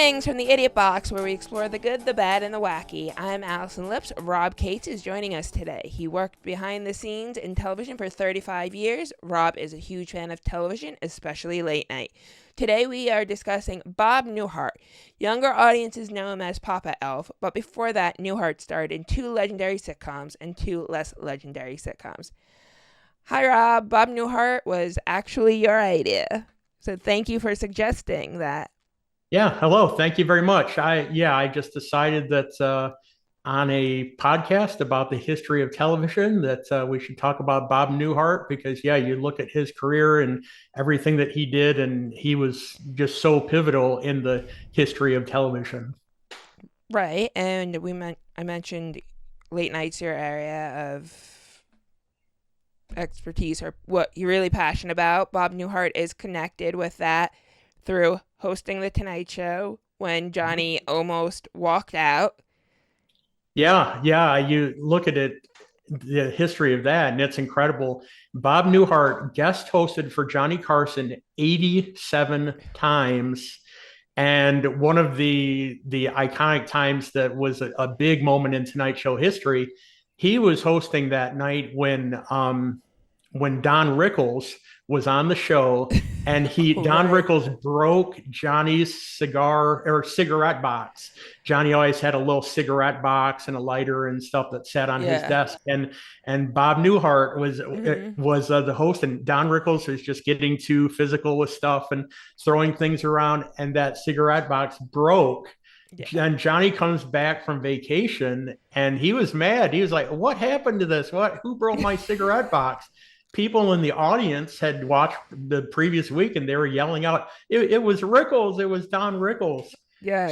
Greetings from the Idiot Box, where we explore the good, the bad, and the wacky. I'm Allison Lips. Rob Cates is joining us today. He worked behind the scenes in television for 35 years. Rob is a huge fan of television, especially late night. Today we are discussing Bob Newhart. Younger audiences know him as Papa Elf, but before that, Newhart starred in 2 legendary sitcoms and 2 less legendary sitcoms. Hi, Rob. Bob Newhart was actually your idea, so thank you for suggesting that. Yeah, hello. Thank you very much. I just decided that on a podcast about the history of television that we should talk about Bob Newhart because you look at his career and everything that he did, and he was just so pivotal in the history of television. Right, and I mentioned late nights your area of expertise or what you're really passionate about. Bob Newhart is connected with that through hosting the Tonight Show when Johnny almost walked out. Yeah. You look at it, the history of that, and it's incredible. Bob Newhart guest hosted for Johnny Carson 87 times. And one of the iconic times that was a big moment in Tonight Show history, he was hosting that night when Don Rickles was on the show, and Don Right. Rickles broke Johnny's cigar or cigarette box. Johnny always had a little cigarette box and a lighter and stuff that sat on his Yeah. desk, and Bob Newhart was Hmm. the host, and Don Rickles was just getting too physical with stuff and throwing things around, and that cigarette box broke. Yeah. And Johnny comes back from vacation and he was mad. He was like, "What happened to this? Who broke my cigarette box?" People in the audience had watched the previous week and they were yelling out, it was Rickles, it was Don Rickles.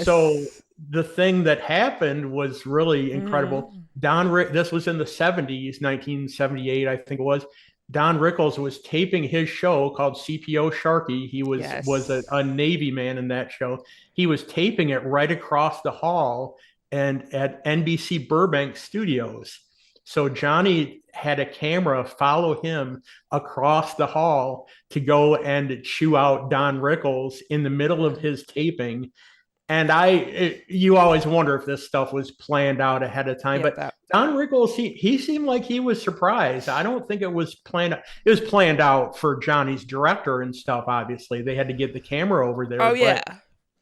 So Yes. the thing that happened was really incredible. Hmm. This was in the 70s, 1978, I think it was. Don Rickles was taping his show called CPO Sharky. He was Yes. a Navy man in that show. He was taping it right across the hall and at NBC Burbank Studios. So Johnny had a camera follow him across the hall to go and chew out Don Rickles in the middle of his taping. And you always wonder if this stuff was planned out ahead of time. Yeah, But that. Don Rickles, he seemed like he was surprised. I don't think it was planned. It was planned out for Johnny's director and stuff. Obviously, they had to get the camera over there. Oh, But yeah.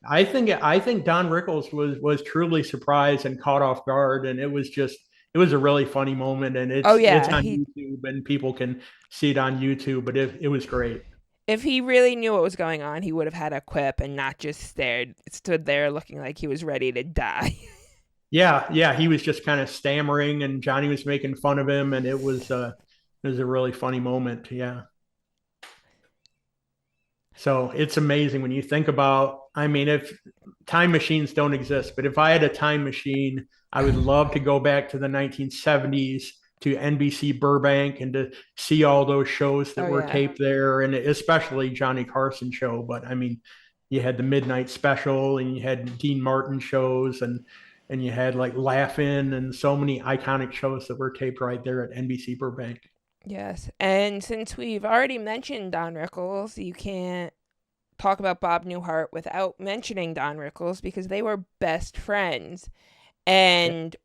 I think Don Rickles was truly surprised and caught off guard, and it was a really funny moment, and Oh, it's yeah. on YouTube and people can see it on YouTube. But it was great. If he really knew what was going on, he would have had a quip and not just stood there looking like he was ready to die. Yeah, he was just kind of stammering, and Johnny was making fun of him, and it was a really funny moment. Yeah. So it's amazing when you think about, I mean, if time machines don't exist, but if I had a time machine, I would love to go back to the 1970s to NBC Burbank and to see all those shows that Oh, were yeah. taped there, and especially Johnny Carson show. But I mean, you had the Midnight Special, and you had Dean Martin shows, and you had like Laugh-In, and so many iconic shows that were taped right there at NBC Burbank. Yes. And since we've already mentioned Don Rickles, you can't talk about Bob Newhart without mentioning Don Rickles because they were best friends. Yeah. And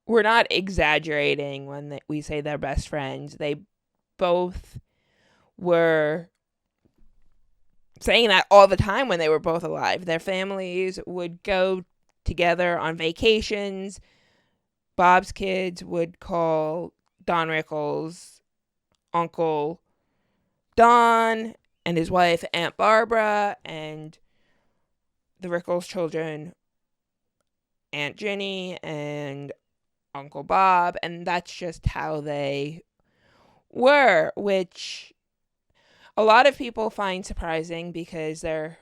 we're not exaggerating when we say they're best friends. They both were saying that all the time when they were both alive. Their families would go together on vacations. Bob's kids would call Don Rickles Uncle Don and his wife Aunt Barbara, and the Rickles children Aunt Ginny and Uncle Bob, and that's just how they were, which a lot of people find surprising because their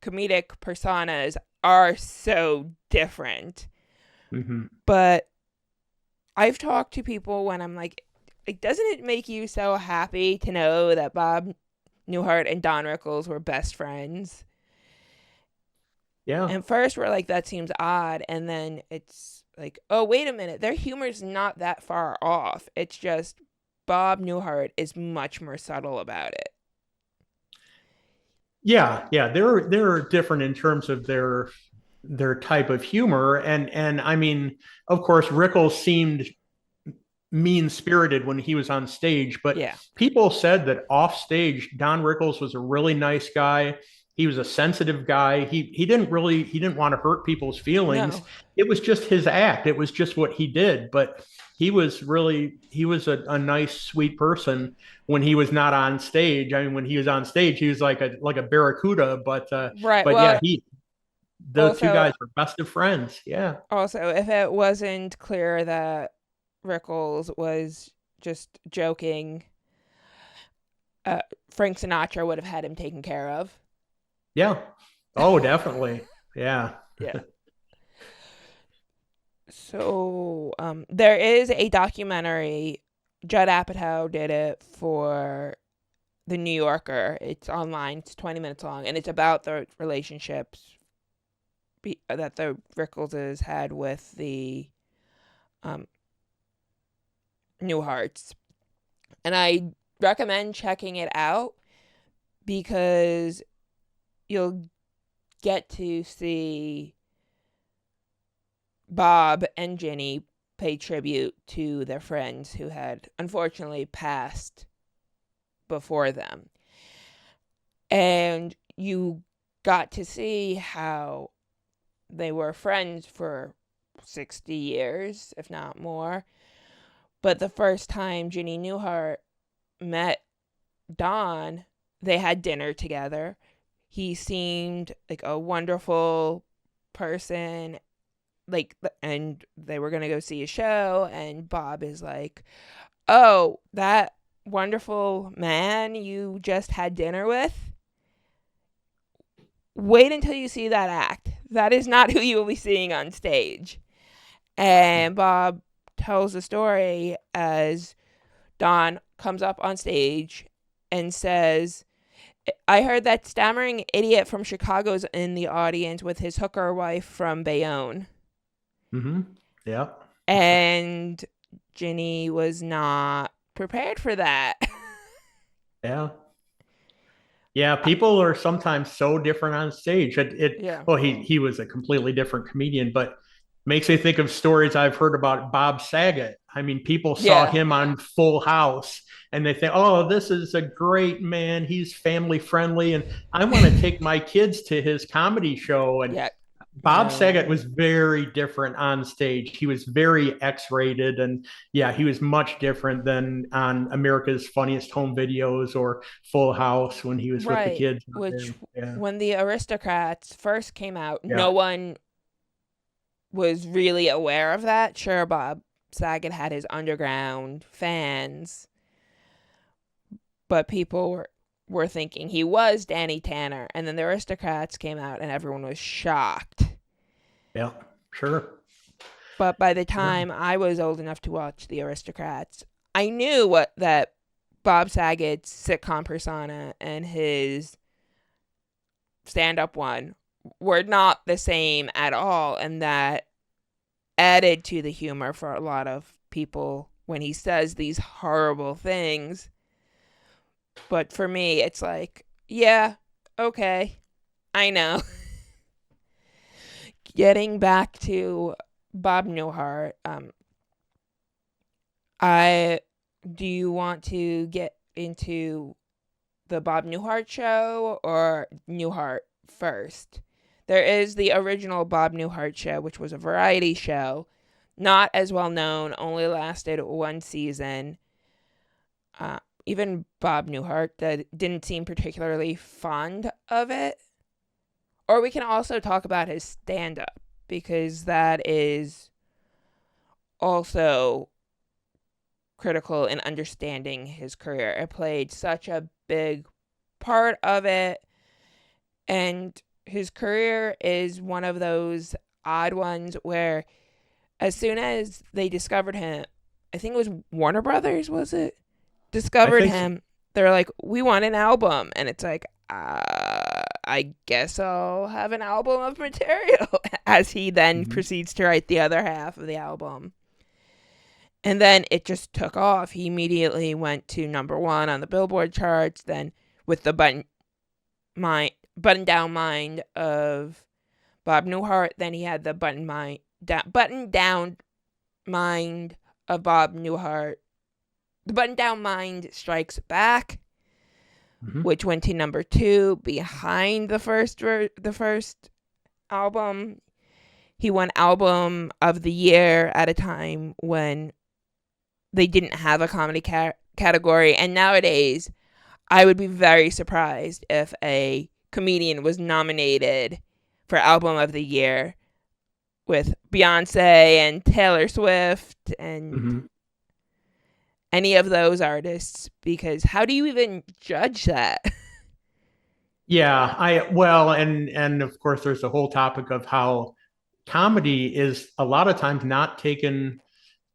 comedic personas are so different. Hmm. But I've talked to people when I'm like, doesn't it make you so happy to know that Bob Newhart and Don Rickles were best friends? Yeah. And first we're like, that seems odd, and then it's like, oh, wait a minute, their humor's not that far off. It's just Bob Newhart is much more subtle about it. Yeah, yeah, they're different in terms of their type of humor, and I mean, of course, Rickles seemed mean spirited when he was on stage, but Yeah. people said that off stage, Don Rickles was a really nice guy. He was a sensitive guy. He didn't want to hurt people's feelings. No. It was just his act. It was just what he did. But he was a nice, sweet person when he was not on stage. I mean, when he was on stage, he was like a barracuda. Right. But yeah, Well, he the two also guys were best of friends. Yeah. also if it wasn't clear that Rickles was just joking, uh, Frank Sinatra would have had him taken care of. Yeah. Oh, definitely. Yeah. Yeah. So there is a documentary. Judd Apatow did it for The New Yorker. It's online. It's 20 minutes long, and it's about the relationships that the Rickleses had with the um, Newharts. And I recommend checking it out because you'll get to see Bob and Ginny pay tribute to their friends who had unfortunately passed before them. And you got to see how they were friends for 60 years, if not more. But the first time Ginny Newhart met Don, they had dinner together. He seemed like a wonderful person, like, and they were going to go see a show, and Bob is like, "Oh, that wonderful man you just had dinner with? Wait until you see that act. That is not who you will be seeing on stage." And Bob tells the story as Don comes up on stage and says, "I heard that stammering idiot from Chicago's in the audience with his hooker wife from Bayonne." Mm-hmm. Yeah. And Ginny was not prepared for that. Yeah. Yeah, people are sometimes so different on stage. Yeah. Well, he was a completely different comedian, but makes me think of stories I've heard about Bob Saget. I mean, people saw Yeah. him on Full House and they think, "Oh, this is a great man. He's family friendly, and I want to take my kids to his comedy show." And Yeah. Bob Saget No. was very different on stage. He was very X-rated, and yeah, he was much different than on America's Funniest Home Videos or Full House when he was with the Right. kids. Which, Yeah, when the Aristocrats first came out, yeah, no one was really aware of that. Sure, Bob Saget had his underground fans, but people were thinking he was Danny Tanner. And then the Aristocrats came out and everyone was shocked. yeah, sure. But by the Sure. time I was old enough to watch the Aristocrats, I knew what that Bob Saget's sitcom persona and his stand-up one were not the same at all, and that added to the humor for a lot of people when he says these horrible things. But for me, it's like, yeah, okay, I know. Getting back to Bob Newhart, I do you want to get into the Bob Newhart Show or Newhart first? There is the original Bob Newhart Show, which was a variety show, not as well known, only lasted one season. Even Bob Newhart didn't seem particularly fond of it. Or we can also talk about his stand up, because that is also critical in understanding his career. It played such a big part of it, and his career is one of those odd ones where as soon as they discovered him, I think it was Warner Brothers, was it? I Discovered think so. him, they're like, "We want an album." And it's like, I guess I'll have an album of material as he then Mhm. proceeds to write the other half of the album. And then it just took off. He immediately went to number one on the Billboard charts. Then with the button down mind of Bob Newhart. Then he had the button down mind of Bob Newhart. The button down mind strikes back, which went to number 2 behind the first album. He won album of the year at a time when they didn't have a comedy category. And nowadays, I would be very surprised if a comedian was nominated for album of the year with Beyonce and Taylor Swift and any of those artists, because how do you even judge that? Yeah, and of course there's the whole topic of how comedy is a lot of times not taken,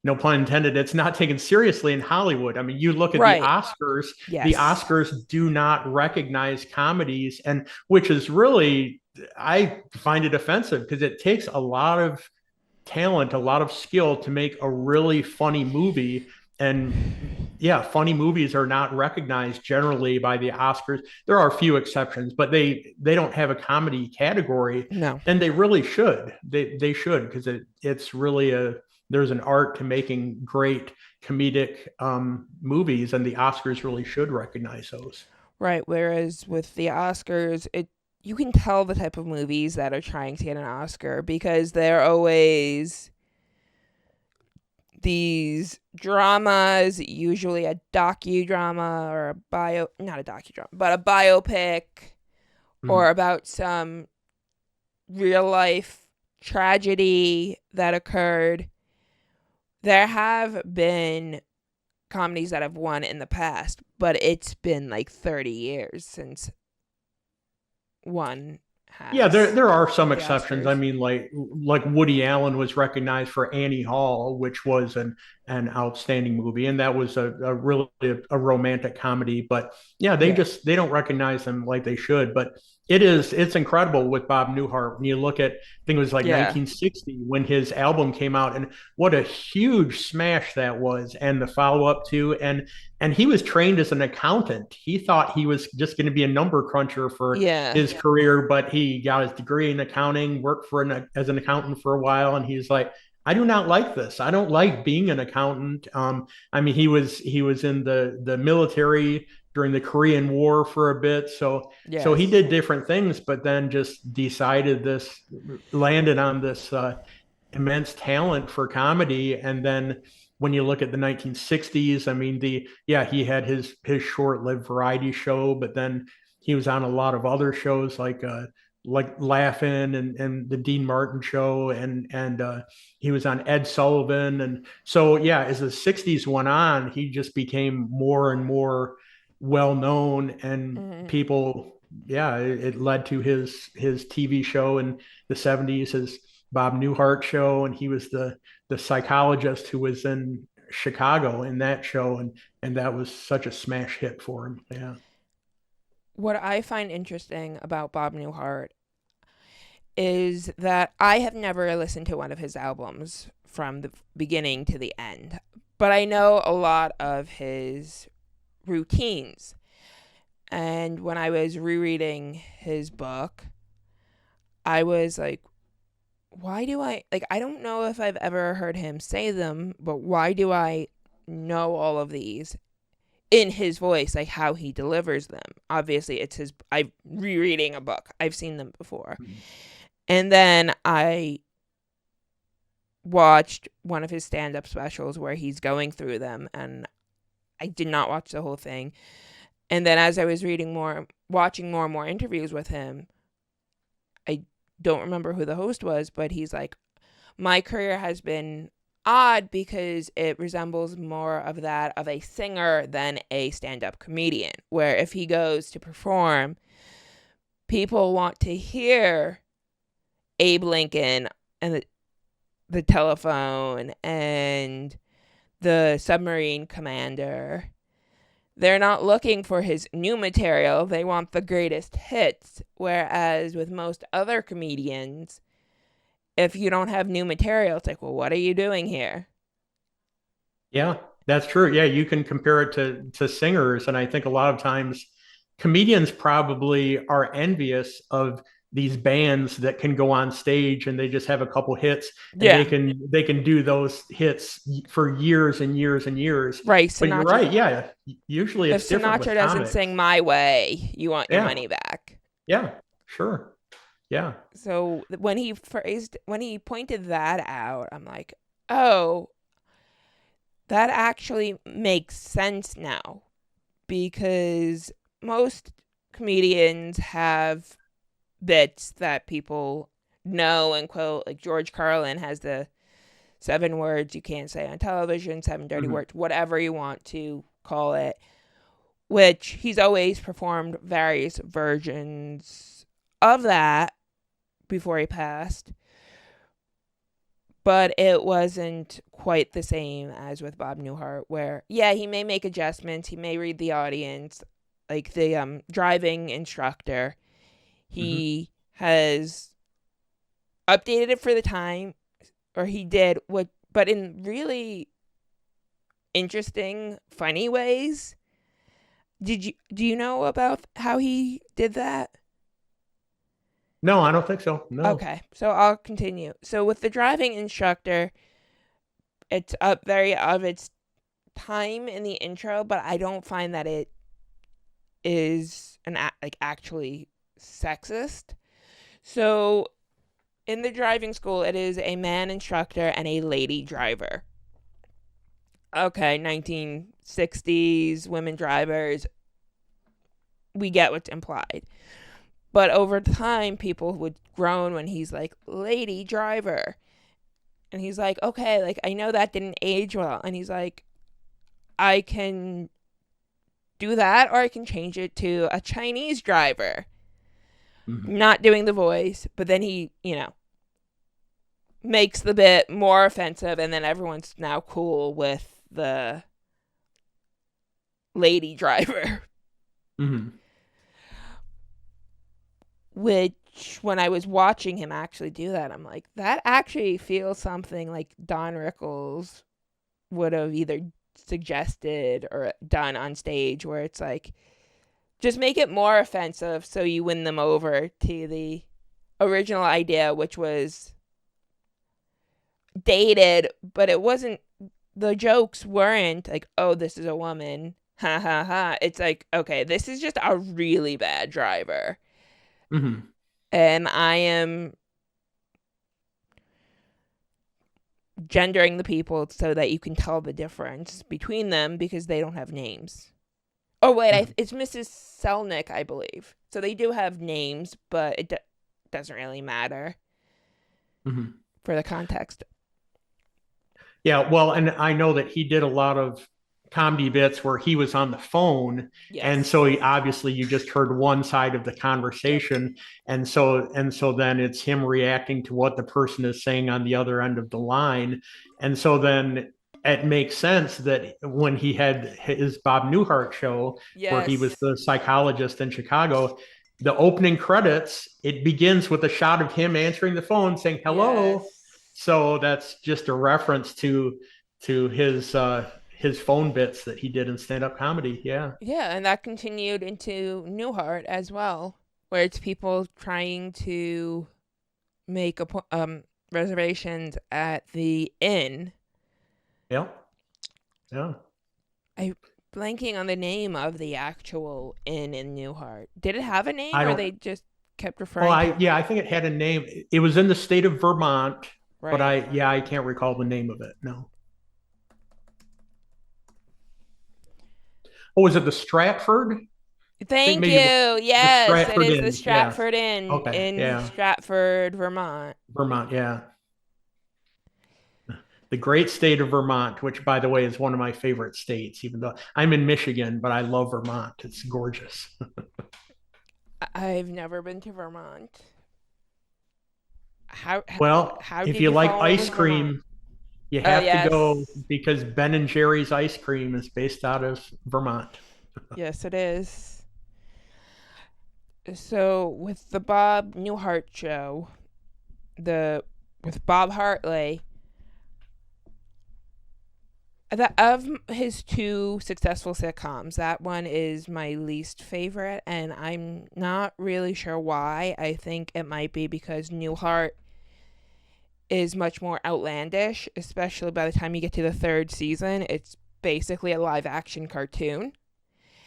no pun intended, it's not taken seriously in Hollywood. I mean, you look at Right. the Yes. Oscars do not recognize comedies, and which is really, I find it offensive because it takes a lot of talent, a lot of skill to make a really funny movie. And yeah, funny movies are not recognized generally by the Oscars. There are a few exceptions, but they don't have a comedy category, No. and they really should. They should, because it's really there's an art to making great comedic movies, and the Oscars really should recognize those. Right. Whereas with the Oscars, you can tell the type of movies that are trying to get an Oscar because they're always these dramas, usually a docudrama or not a docudrama, but a biopic or about some real life tragedy that occurred. There have been comedies that have won in the past, but it's been like 30 years since one has. Yeah, there are some the exceptions. Oscars. I mean, like Woody Allen was recognized for Annie Hall, which was an outstanding movie, and that was a really a romantic comedy. But yeah, Yeah. they don't recognize them like they should. But it's incredible with Bob Newhart. When you look at, I think it was like Yeah. 1960 when his album came out, and what a huge smash that was, and the follow up to, and he was trained as an accountant. He thought he was just going to be a number cruncher for Yeah. his career, but he got his degree in accounting, worked as an accountant for a while, and he's like, I do not like this. I don't like being an accountant. I mean, he was in the military during the Korean War for a bit, so he Yes. did different things, but then just decided landed on this immense talent for comedy. And then when you look at the 1960s, I mean, he had his short-lived variety show, but then he was on a lot of other shows like Laugh-In and the Dean Martin Show, and he was on Ed Sullivan. And so yeah, as the 60s went on, he just became more and more well known, and people, yeah, it led to his TV show in the 70s, his Bob Newhart Show, and he was the psychologist who was in Chicago in that show, and that was such a smash hit for him. Yeah. What I find interesting about Bob Newhart is that I have never listened to one of his albums from the beginning to the end, but I know a lot of his routines. And when I was rereading his book, I was like, why do I don't know if I've ever heard him say them, but why do I know all of these in his voice, like how he delivers them? Obviously, I'm rereading a book. I've seen them before. And then I watched one of his stand-up specials where he's going through them, and I did not watch the whole thing. And then as I was watching more and more interviews with him, I don't remember who the host was, but he's like, my career has been odd because it resembles more of that of a singer than a stand-up comedian, where if he goes to perform, people want to hear Abe Lincoln and the telephone and the submarine commander. They're not looking for his new material. They want the greatest hits. Whereas with most other comedians, if you don't have new material, it's like, well, what are you doing here? Yeah, that's true. Yeah, you can compare it to singers, and I think a lot of times comedians probably are envious of these bands that can go on stage and they just have a couple hits and Yeah. they can do those hits for years and years and years. Right. But you're Sinatra. right, yeah. Usually If it's different Sinatra with doesn't sing comics. My Way, you want your Yeah, money back. yeah, sure, yeah. So when he pointed that out, I'm like, oh, that actually makes sense now, because most comedians have bits that people know and quote. Like George Carlin has the 7 words you can't say on television, 7 dirty Mhm. words, whatever you want to call it, which he's always performed various versions of that before he passed. But it wasn't quite the same as with Bob Newhart, where, yeah, he may make adjustments, he may read the audience, like the driving instructor. Mhm. He has updated it for the time, or he did what, but in really interesting, funny ways. Do you know about how he did that? No, I don't think so. No. Okay, so I'll continue. So with the driving instructor, it's up very of its time in the intro, but I don't find that it is like actually sexist. So in the driving school, it is a man instructor and a lady driver. Okay, 1960s women drivers. We get what's implied. But over time, people would groan when he's like, lady driver. And he's like, okay, like, I know that didn't age well. And he's like, I can do that, or I can change it to a Chinese driver. Mhm. Not doing the voice, but then he, makes the bit more offensive, and then everyone's now cool with the lady driver. Mhm. Which, when I was watching him actually do that, I'm like, that actually feels something like Don Rickles would have either suggested or done on stage, where it's like, just make it more offensive so you win them over to the original idea, which was dated, but it wasn't, the jokes weren't like, oh, this is a woman. Ha ha ha. It's like, okay, this is just a really bad driver. Mhm. And I am gendering the people so that you can tell the difference between them because they don't have names. Oh, wait, Mhm. it's Mrs. Selnick, I believe. So they do have names, but it doesn't really matter Mhm. for the context. Yeah, well, and I know that he did a lot of comedy bits where he was on the phone, and Yes. so obviously you just heard one side of the Yep. conversation, and so then it's him reacting to what the person is saying on the other end of the line, and so then it makes sense that when he had his Bob Newhart show where he was Yes. the psychologist in Chicago. The opening credits, it begins with a shot of him answering the phone saying hello. Yes. So that's just a reference to his phone bits that he did in stand-up comedy. Yeah. Yeah, and that continued into Newhart as well, where it's people trying to make reservations at the inn. Yeah. Yeah. I blanking on the name of the actual inn in Newhart. Did it have a name, I or don't they just kept well, referring to? I think it had a name. It was in the state of Vermont, but Right. I can't recall the name of it. No. Oh, was it the Stratford? I think Thank maybe you. the Yes, it Stratford is the Inn. Yeah. Stratford Inn Okay. in Yeah. Stratford, Vermont. Vermont. Yeah. The great state of Vermont, which, by the way, is one of my favorite states, even though I'm in Michigan, but I love Vermont. It's gorgeous. I've never been to Vermont. How Well, how if did you you like fall in love ice with Vermont? cream, you Oh, have to go yes. because Ben and Jerry's ice cream is based out of Vermont. Yes, it is. So with the Bob Newhart show, the with Bob Hartley, Of his two successful sitcoms, that one is my least favorite, and I'm not really sure why. I think it might be because Newhart is much more outlandish, especially by the time you get to the third season. It's basically a live action cartoon.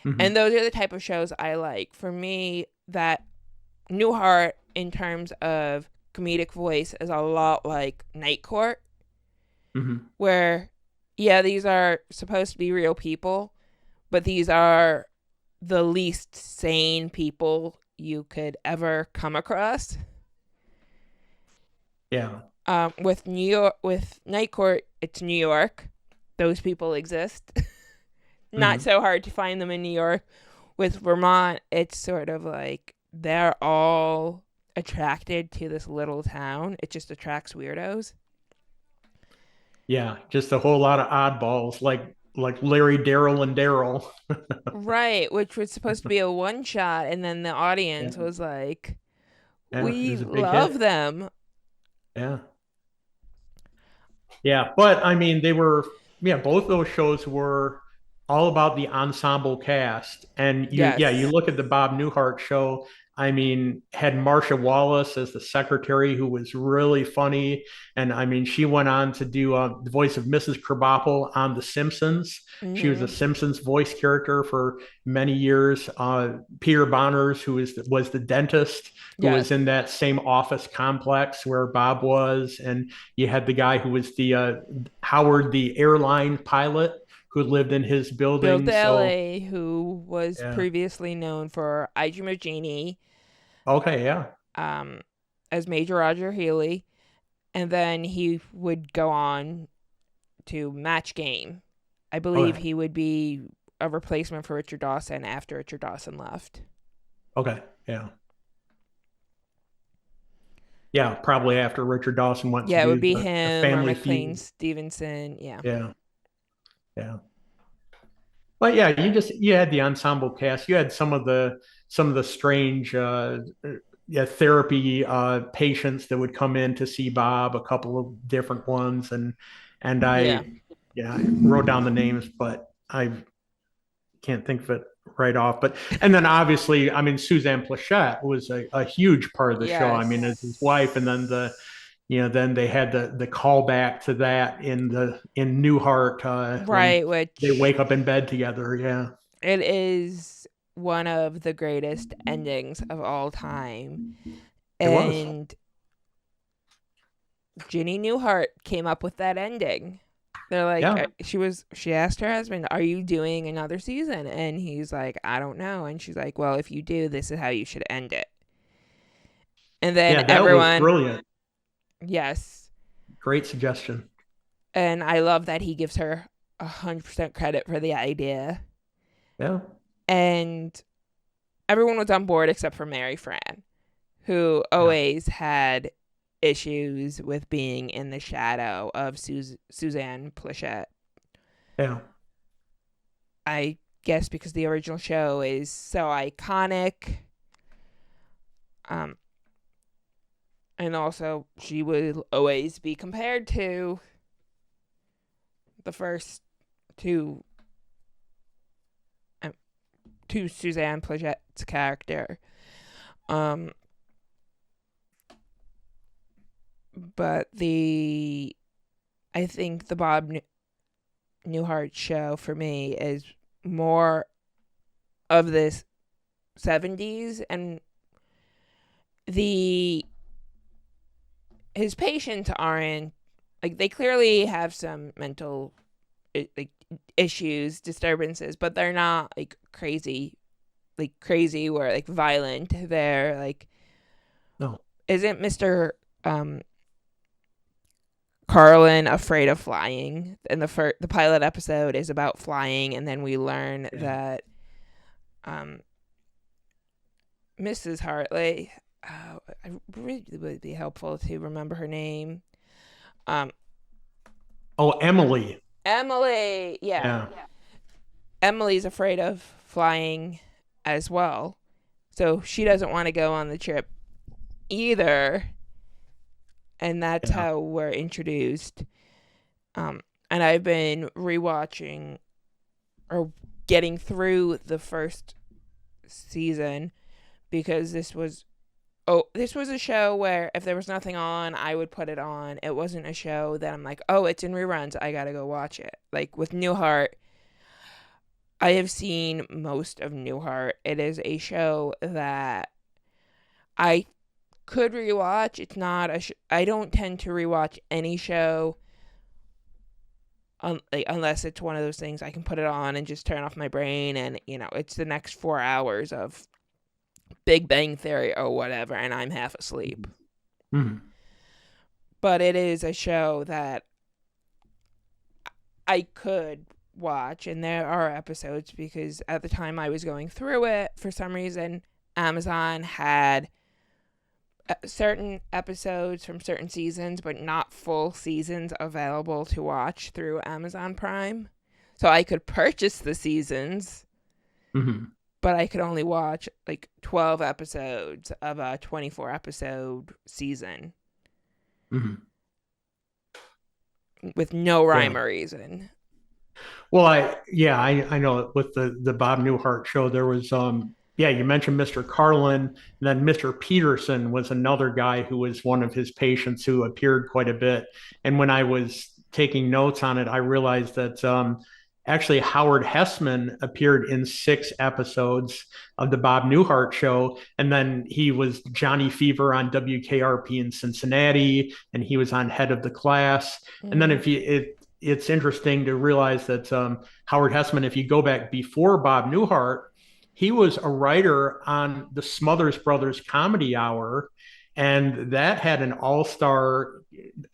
Hmm. And those are the type of shows I like. For me, that Newhart, in terms of comedic voice, is a lot like Night Court, Hmm. where, yeah, these are supposed to be real people, but these are the least sane people you could ever come across. Yeah. With New York, with Night Court, it's New York. Those people exist. Not Hmm. so hard to find them in New York. With Vermont, it's sort of like they're all attracted to this little town. It just attracts weirdos. Yeah. Just a whole lot of oddballs, like Larry, Daryl, and Daryl. Right, which was supposed to be a one shot, and then the audience Yeah. was like, Yeah. It we was a big love hit. them. Yeah. Yeah, but I mean, yeah, both those shows were all about the ensemble cast. And you Yes. look at the Bob Newhart show, I mean, had Marsha Wallace as the secretary, who was really funny. And I mean, she went on to do the voice of Mrs. Krabappel on The Simpsons. She was a Hmm. Simpsons voice character for many years. Peter Bonners, was the dentist who was Yes. in that same office complex where Bob was. And you had the guy who was the Howard, the airline pilot, who lived in his Bill building. So, Daly, who was yeah. previously known for Ija Magini, Okay, yeah. um, as Major Roger Healy, and then he would go on to Match Game. I believe Okay. he would be a replacement for Richard Dawson after Richard Dawson left. Okay. Yeah. Yeah. Probably after Richard Dawson went to Yeah, it would do be the him or Family McLean Feud. Stevenson. Yeah. Yeah. Yeah. But yeah, you had the ensemble cast. You had some of the strange yeah, therapy patients that would come in to see Bob, a couple of different ones, and Yeah. I wrote down the names, but I can't think of it right off. But and then obviously, I mean, Suzanne Plachette was a huge part of the show. I mean, as his wife, and then then they had the callback to that in Newhart when Right, they which wake up in bed together. Yeah, it is one of the greatest endings of all time. it was. And Ginny Newhart came up with that ending. They're like, Yeah, she asked her husband, "Are you doing another season?" And he's like, "I don't know." And she's like, "Well, if you do, this is how you should end it." And then yeah, that was everyone, brilliant. yes. Great suggestion. And I love that he gives her 100% credit for the idea. Yeah, And everyone was on board except for Mary Fran, who yeah, always had issues with being in the shadow of Suzanne Plachette. yeah, I guess because the original show is so iconic. Um, and also she will always be compared to the first two um, to Suzanne Plachette's character. Um, but I think the Bob Newhart show for me is more of this 70s, and the his patients aren't like, they clearly have some mental like issues, disturbances, but they're not like crazy or like violent. They're like, no, isn't Mr. Carlin afraid of flying? And the pilot episode is about flying, and then we learn yeah. that um Mrs. Hartley, I really would be helpful to remember her name. Um, Oh, Emily. Emily, yeah. Yeah, Emily's afraid of flying as well. So she doesn't want to go on the trip either. And that's yeah, how we're introduced. Um, and I've been rewatching or getting through the first season because this was a show where if there was nothing on, I would put it on. It wasn't a show that I'm like, oh, it's in reruns, I gotta go watch it. Like with Newhart, I have seen most of Newhart. It is a show that I could rewatch. It's not I don't tend to rewatch any show unless it's one of those things I can put it on and just turn off my brain, and it's the next 4 hours of Big Bang Theory or whatever, and I'm half asleep. Mm-hmm. But it is a show that I could watch, and there are episodes because at the time I was going through it, for some reason, Amazon had certain episodes from certain seasons, but not full seasons available to watch through Amazon Prime. So I could purchase the seasons, Mm-hmm. but I could only watch like 12 episodes of a 24 episode season. Mm-hmm. With no rhyme or reason. Well, I know with the Bob Newhart show, there was, you mentioned Mr. Carlin, and then Mr. Peterson was another guy who was one of his patients who appeared quite a bit. And when I was taking notes on it, I realized that actually Howard Hessman appeared in 6 episodes of the Bob Newhart show. And then he was Johnny Fever on WKRP in Cincinnati, and he was on Head of the Class. Mm-hmm. And then it's interesting to realize that Howard Hessman, if you go back before Bob Newhart, he was a writer on the Smothers Brothers Comedy Hour, and that had an all-star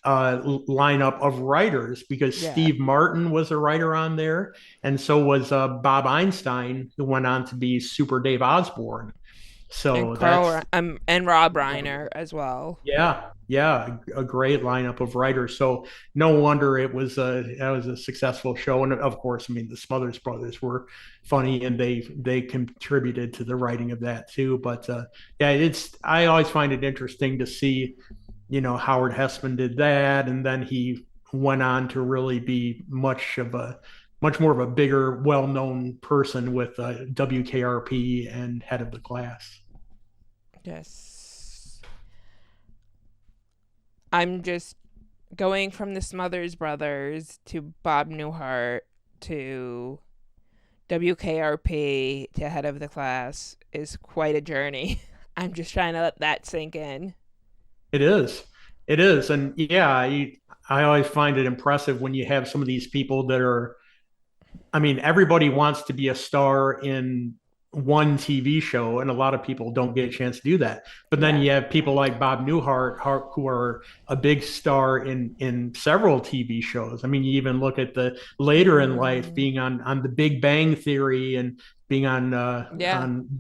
lineup of writers because Steve Martin was a writer on there, and so was Bob Einstein, who went on to be Super Dave Osborne. So and Rob Reiner as well. Yeah, a great lineup of writers. So no wonder that was a successful show. And of course, I mean, the Smothers Brothers were funny, and they contributed to the writing of that too. But I always find it interesting to see, Howard Hessman did that, and then he went on to really be much more of a bigger, well-known person with WKRP and Head of the Class. Yes. I'm just going from the Smothers Brothers to Bob Newhart to WKRP to Head of the Class is quite a journey. I'm just trying to let that sink in. It is. And I always find it impressive when you have some of these people that are, I mean, everybody wants to be a star in one TV show, and a lot of people don't get a chance to do that. But then you have people like Bob Newhart who are a big star in several TV shows. I mean, you even look at the later in life, being on The Big Bang Theory and being on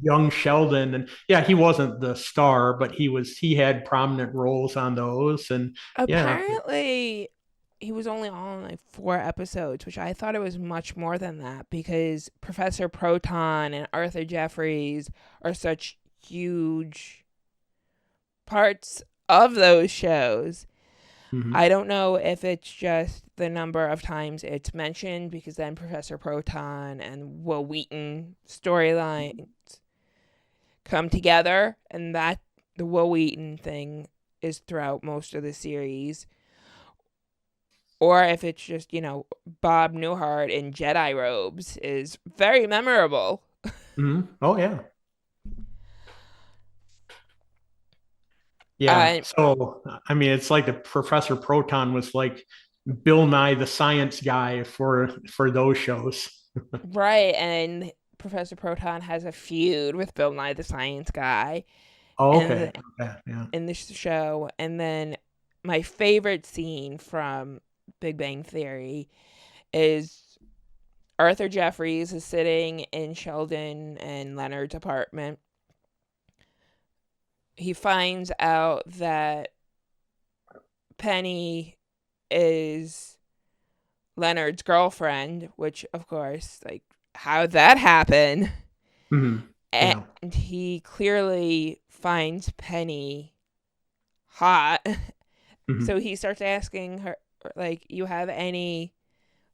Young Sheldon, and he wasn't the star, but he had prominent roles on those. And apparently he was only on like 4 episodes, which I thought it was much more than that because Professor Proton and Arthur Jeffries are such huge parts of those shows. Mm-hmm. I don't know if it's just the number of times it's mentioned, because then Professor Proton and Will Wheaton storylines come together, and that the Will Wheaton thing is throughout most of the series. Or if it's just, Bob Newhart in Jedi robes is very memorable. Mm-hmm. Oh, yeah. Yeah. So, I mean, it's like the Professor Proton was like Bill Nye the Science Guy for those shows. Right. And Professor Proton has a feud with Bill Nye the Science Guy. Oh, okay. In this show. And then my favorite scene from Big Bang Theory is Arthur Jeffries is sitting in Sheldon and Leonard's apartment. He finds out that Penny is Leonard's girlfriend, which, of course, like, how'd that happen? Mm-hmm. And he clearly finds Penny hot. Mm-hmm. So he starts asking her, like, you have any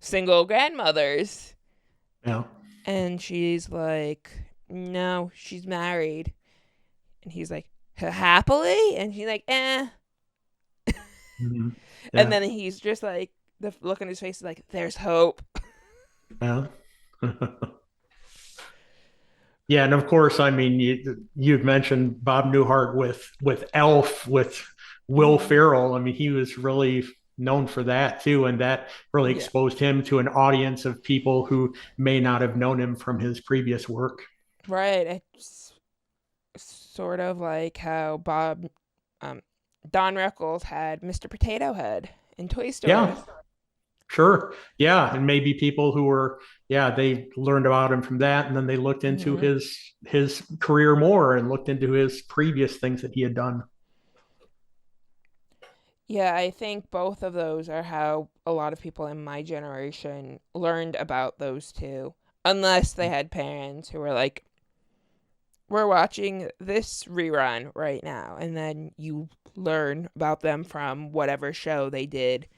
single grandmothers. Yeah. And she's like, no, she's married. And he's like, happily? And she's like, eh. Hmm. And Yeah. then he's just like, the look on his face is like, there's hope. Yeah. Yeah, and of course, I mean, you've mentioned Bob Newhart with Elf with Will Mm-hmm. Ferrell. I mean, he was really known for that too, and that really Yeah. exposed him to an audience of people who may not have known him from his previous work. Right. It's sort of like how um, Don Rickles had Mr. Potato Head in Toy Story. Yeah, sure. Yeah, and maybe people who were, yeah, they learned about him from that, and then they looked into Mm-hmm. his career more and looked into his previous things that he had done. Yeah, I think both of those are how a lot of people in my generation learned about those two. Unless they had parents who were like, we're watching this rerun right now. And then you learn about them from whatever show they did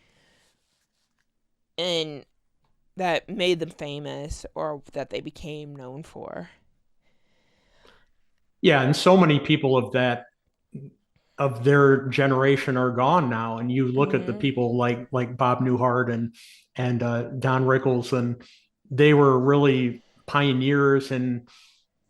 and that made them famous or that they became known for. Yeah, and so many people of their generation are gone now, and you look at the Mm-hmm. people like Bob Newhart and Don Rickles, and they were really pioneers in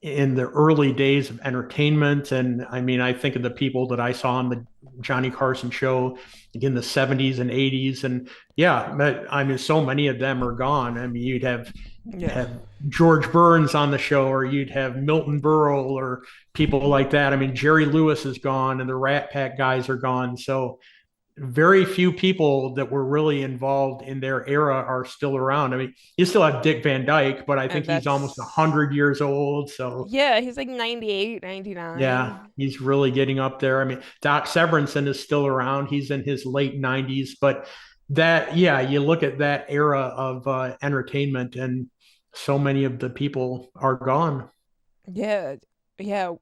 the early days of entertainment. And I mean, I think of the people that I saw on the Johnny Carson show in the 70s and 80s. And yeah, but I mean, so many of them are gone. I mean, you'd Yeah. have George Burns on the show, or you'd have Milton Berle or people like that. I mean, Jerry Lewis is gone and the Rat Pack guys are gone. So very few people that were really involved in their era are still around. I mean, you still have Dick Van Dyke, but I think And he's almost that's, 100 years old. So yeah, he's like 98, yeah, 99. he's really getting up there. I mean, Doc Severinsen is still around. He's in his late 90s, but that, yeah, you look at that era of entertainment, and so many of the people are gone. Yeah. Yeah,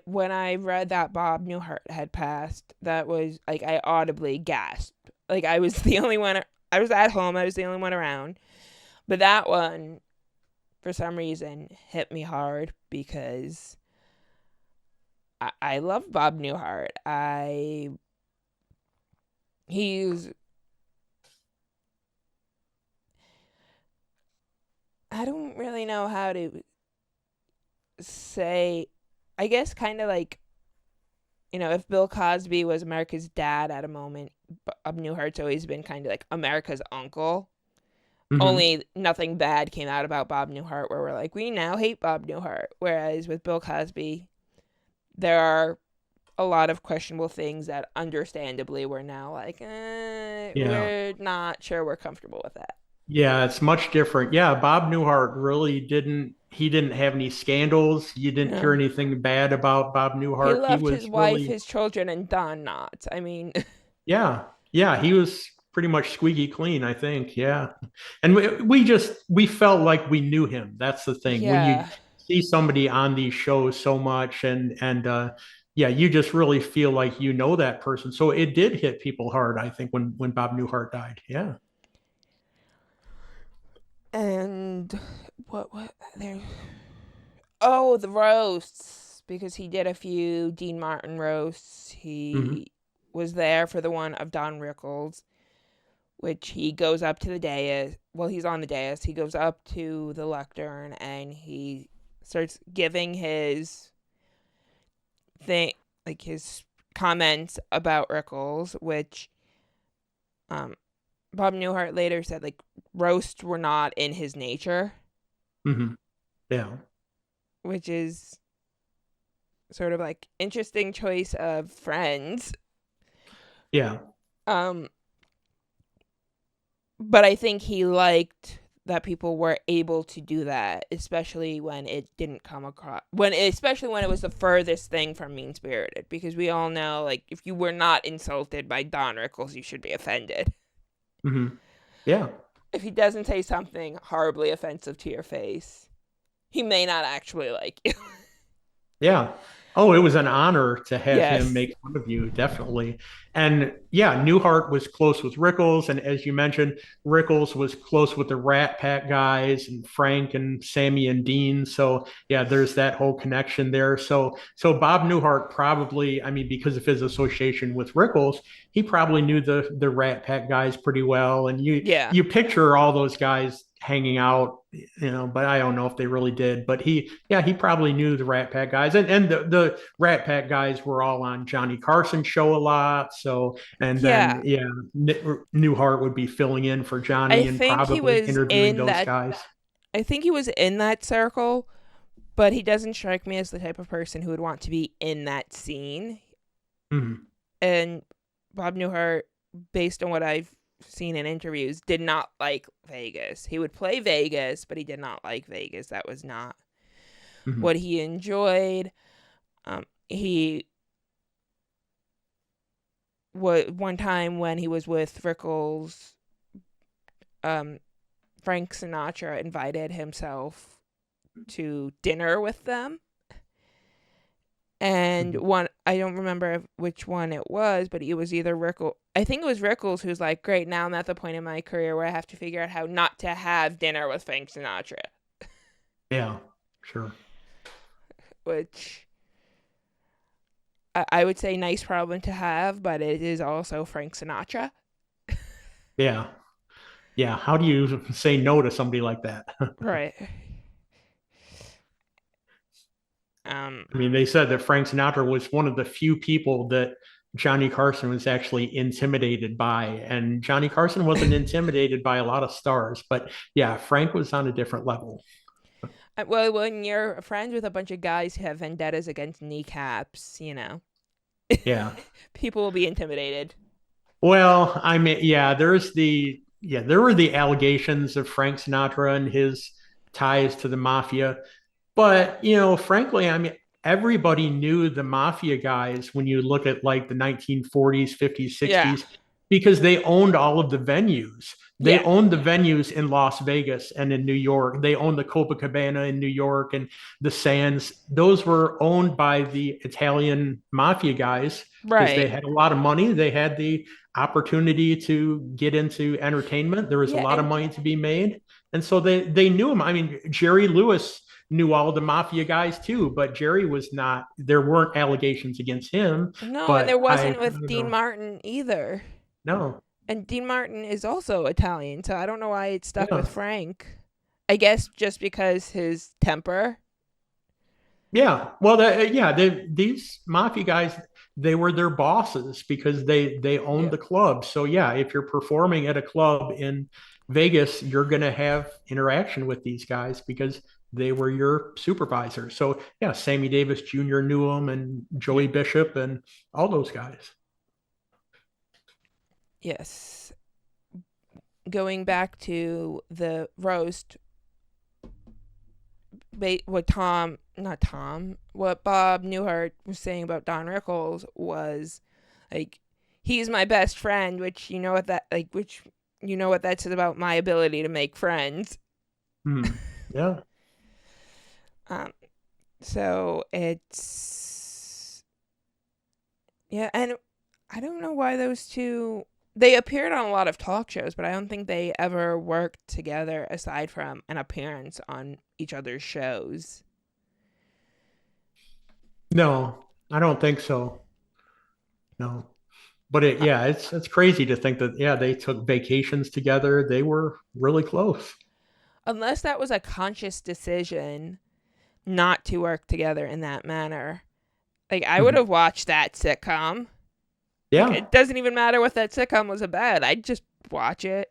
when I read that Bob Newhart had passed, that was like I audibly gasped. Like I was the only one. I was at home. I was the only one around. But that one, for some reason, hit me hard because I love Bob Newhart. He's I don't really know how to say. I guess kind of like, if Bill Cosby was America's dad at a moment, Bob Newhart's always been kind of like America's uncle. Hmm. Only nothing bad came out about Bob Newhart where we're like, we now hate Bob Newhart. Whereas with Bill Cosby, there are a lot of questionable things that understandably we're now like, Yeah. we're not sure we're comfortable with that. Yeah, it's much different. Yeah, Bob Newhart really he didn't have any scandals. You didn't hear No. anything bad about Bob He Newhart. He left his was wife, really, his children, and Don Knotts. I mean, yeah, yeah, he was pretty much squeaky clean, I think. Yeah. And we felt like we knew him. That's the thing. When you yeah. see somebody on these shows so much, and yeah, you just really feel like you know that person. So it did hit people hard, I think, when Bob Newhart died. Yeah. And what there? Oh, the roasts because he did a few Dean Martin roasts. Hmm. He was there for the one of Don Rickles, which he goes up to the dais. Well, he's on the dais. He goes up to the lectern and he starts giving his thing, like his comments about Rickles, which um Bob Newhart later said like roasts were not in his nature, Hmm. Yeah. which is sort of like interesting choice of friends. Yeah. Um, but I think he liked that people were able to do that, especially when it didn't come across especially when it was the furthest thing from mean spirited. Because we all know, like, if you were not insulted by Don Rickles, you should be offended. Hmm. Yeah. If he doesn't say something horribly offensive to your face, he may not actually like you. Yeah. Oh, it was an honor to have him Yes. make fun of you, definitely. And yeah, Newhart was close with Rickles. And as you mentioned, Rickles was close with the Rat Pack guys and Frank and Sammy and Dean. So yeah, there's that whole connection there. So Bob Newhart probably, I mean, because of his association with Rickles, he probably knew the Rat Pack guys pretty well. And Yeah. you picture all those guys hanging out, but I don't know if they really did. But he probably knew the Rat Pack guys, and the Rat Pack guys were all on Johnny Carson's show a lot. So, and then Yeah. Newhart would be filling in for I Johnny and think he probably was interviewing in those that guys. I think he was in that circle, but he doesn't strike me as the type of person who would want to be in that scene. Mhm. And Bob Newhart, based on what I've seen in interviews, did not like Vegas. He would play Vegas, but he did not like Vegas. That was not Mhm. what he enjoyed. He one time when he was with Rickles, Frank Sinatra invited himself to dinner with them. And Mhm. one, I don't remember which one it was, but it was either Rickles. I think it was Rickles who's like, great, now I'm at the point in my career where I have to figure out how not to have dinner with Frank Sinatra, Yeah, sure. which I would say nice problem to have, but it is also Frank Sinatra. Yeah, yeah. How do you say no to somebody like that? Right. Um, I mean, they said that Frank Sinatra was one of the few people that Johnny Carson was actually intimidated by. And Johnny Carson wasn't intimidated by a lot of stars, but yeah, Frank was on a different level. well, when you're friends with a bunch of guys who have vendettas against kneecaps, Yeah. people will be intimidated. Well, I mean, there were the allegations of Frank Sinatra and his ties to the mafia. But, frankly, I mean, everybody knew the mafia guys when you look at like the 1940s, 50s, Yeah. 60s, because they owned all of the venues. They Yeah. owned the venues in Las Vegas and in New York. They owned the Copacabana in New York and the Sands. Those were owned by the Italian mafia guys because they Right. had a lot of money. They had the opportunity to get into entertainment. There was a Yeah. lot of And money to be made. And so they knew him. I mean, Jerry Lewis knew all of the mafia guys too, but Jerry was not. There weren't allegations against him, no, and there but I wasn't with don't Dean know. Martin either. No, And Dean Martin is also Italian, so I don't know why it stuck with yeah, Frank. I guess just because his temper. yeah. Well, these mafia guys, they were their bosses because they owned Yeah. the club. So yeah, if you're performing at a club in Vegas, you're going to have interaction with these guys because they were your supervisor. So yeah, Sammy Davis Jr. knew them and Yeah. Joey Bishop and all those guys. Yes. Going back to the roast, what Bob Newhart was saying about Don Rickles was like, he's my best friend, which that says about my ability to make friends. Hmm. Yeah. Um, so it's yeah, and I don't know why those two they appeared on a lot of talk shows, but I don't think they ever worked together aside from an appearance on each other's shows. No, I don't think so. No. But Uh, it's crazy to think that they took vacations together. They were really close. unless that was a conscious decision not to work together in that manner. Like I would Mhm. have watched that sitcom. Like Yeah. it doesn't even matter what that sitcom was about. I'd just watch it.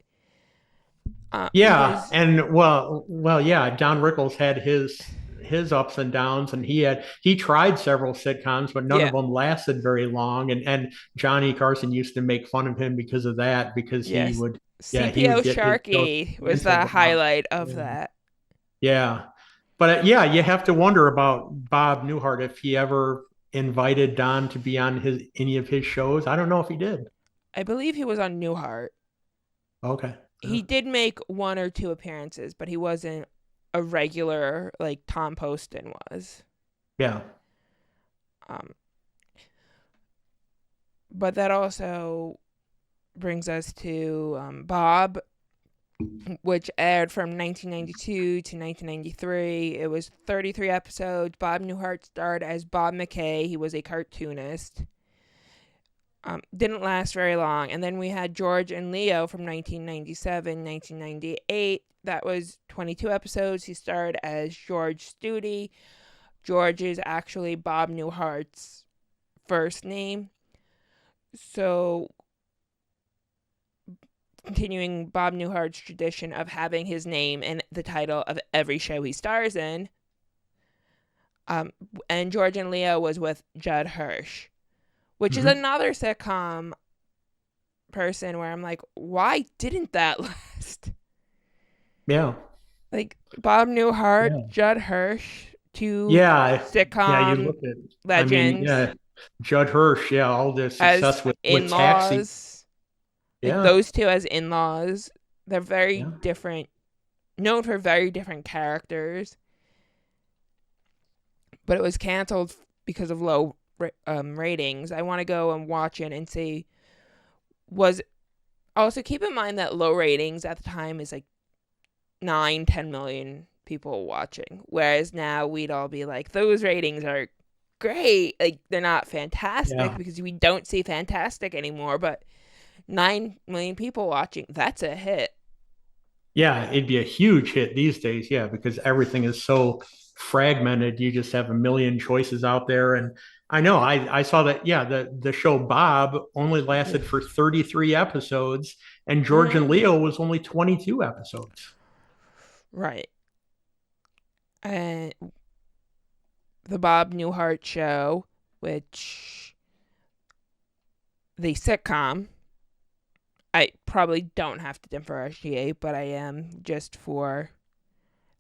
Yeah. Because And yeah, Don Rickles had his ups and downs and he tried several sitcoms, but none yeah, of them lasted very long. And Johnny Carson used to make fun of him because of that, because yes, he CPO would get his jokes Sharky was the canceled a lot. highlight of Yeah. that. Yeah. But yeah, you have to wonder about Bob Newhart if he ever invited Don to be on any of his shows. I don't know if he did. I believe he was on Newhart. Okay. Yeah. He did make one or two appearances, but he wasn't a regular like Tom Poston was. Yeah. Um, but that also brings us to Bob, which aired from 1992 to 1993. It was 33 episodes. Bob Newhart starred as Bob McKay. He was a cartoonist. Didn't last very long. And then we had George and Leo from 1997, 1998. That was 22 episodes. He starred as George Studi. George is actually Bob Newhart's first name. So, continuing Bob Newhart's tradition of having his name in the title of every show he stars in. And George and Leo was with Judd Hirsch, which is another sitcom person where I'm like, why didn't that last? Yeah. Like Bob Newhart, Judd Hirsch, two sitcom you look at legends. Judd Hirsch, all the success with Taxi. Like those two as in-laws. They're very different, known for very different characters. But it was canceled because of low ratings. I want to go and watch it and see. Also keep in mind that low ratings at the time is like 9-10 million people watching, whereas now we'd all be like, those ratings are great. Like, they're not fantastic because we don't see fantastic anymore, but 9 million people watching, that's a hit. Yeah, it'd be a huge hit these days. Yeah, because everything is so fragmented. You just have a million choices out there. And I know I saw that. Yeah, the show Bob only lasted for 33 episodes, and George and Leo was only 22 episodes. Right. And the Bob Newhart Show, which the sitcom, I probably don't have to differentiate, but I am just for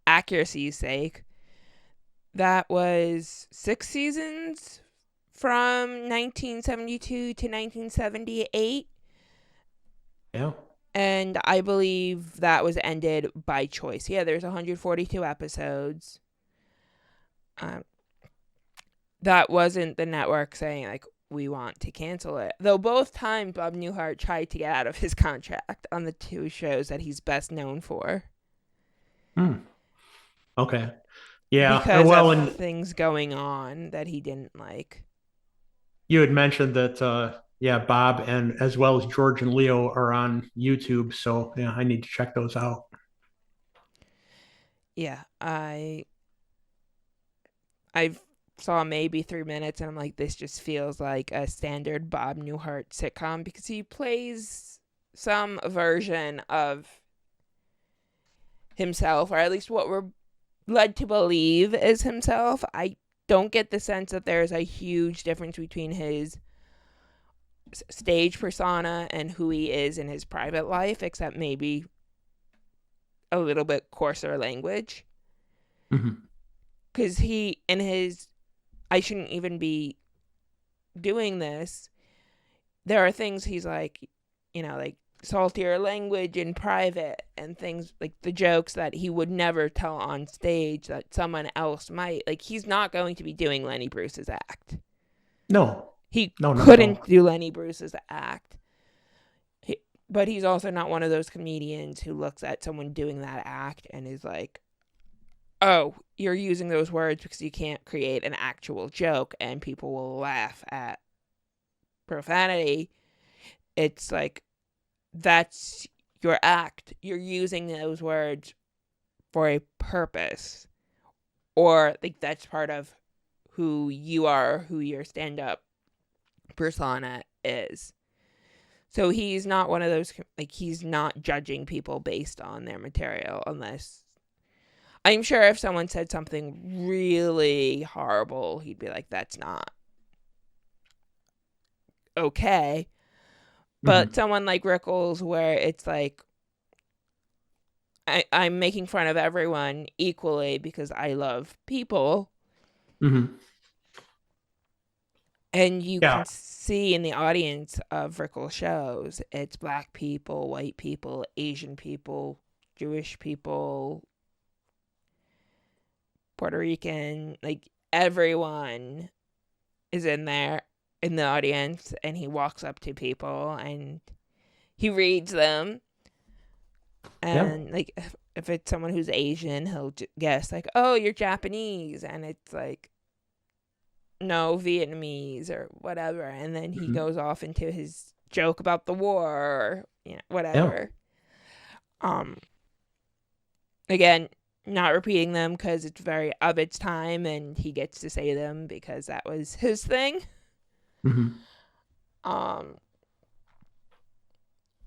accuracy's sake. That was 6 seasons from 1972 to 1978. Yeah. And I believe that was ended by choice. Yeah, there's 142 episodes. That wasn't the network saying, like, we want to cancel it. Though both times Bob Newhart tried to get out of his contract on the two shows that he's best known for. Okay. Yeah. Because of things going on that he didn't like. You had mentioned that, Bob and as well as George and Leo are on YouTube. So, I need to check those out. Yeah. I saw maybe 3 minutes and I'm like, this just feels like a standard Bob Newhart sitcom because he plays some version of himself, or at least what we're led to believe is himself. I don't get the sense that there's a huge difference between his stage persona and who he is in his private life, except maybe a little bit coarser language. Because I shouldn't even be doing this. There are things he's like, like saltier language in private and things like the jokes that he would never tell on stage that someone else might. Like, he's not going to be doing Lenny Bruce's act. No. He couldn't do Lenny Bruce's act. But he's also not one of those comedians who looks at someone doing that act and is like, oh, you're using those words because you can't create an actual joke and people will laugh at profanity. It's like, that's your act. You're using those words for a purpose. Or, like, that's part of who you are, who your stand-up persona is. So he's not one of those, like, he's not judging people based on their material, unless, I'm sure if someone said something really horrible, he'd be like, that's not okay. But someone like Rickles, where it's like, I'm making fun of everyone equally because I love people. And you can see in the audience of Rickles shows, it's black people, white people, Asian people, Jewish people, Puerto Rican, like everyone is in there in the audience, and he walks up to people and he reads them. And like if it's someone who's Asian, he'll guess like, "Oh, you're Japanese," and it's like, "No, Vietnamese," or whatever. And then he goes off into his joke about the war, or whatever. Again, not repeating them because it's very of its time, and he gets to say them because that was his thing.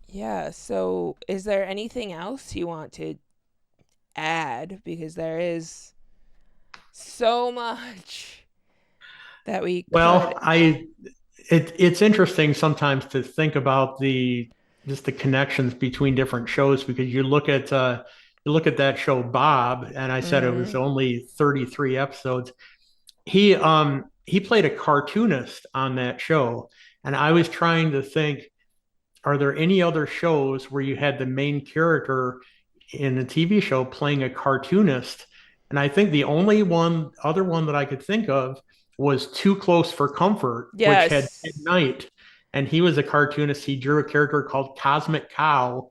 Yeah, so is there anything else you want to add? Because there is so much that we it's interesting sometimes to think about the connections between different shows, because you look at that show Bob, and I said it was only 33 episodes. He played a cartoonist on that show, and I was trying to think, are there any other shows where you had the main character in a TV show playing a cartoonist? And I think the only other one that I could think of was Too Close for Comfort, which had Ed Knight, and he was a cartoonist. He drew a character called Cosmic Cow,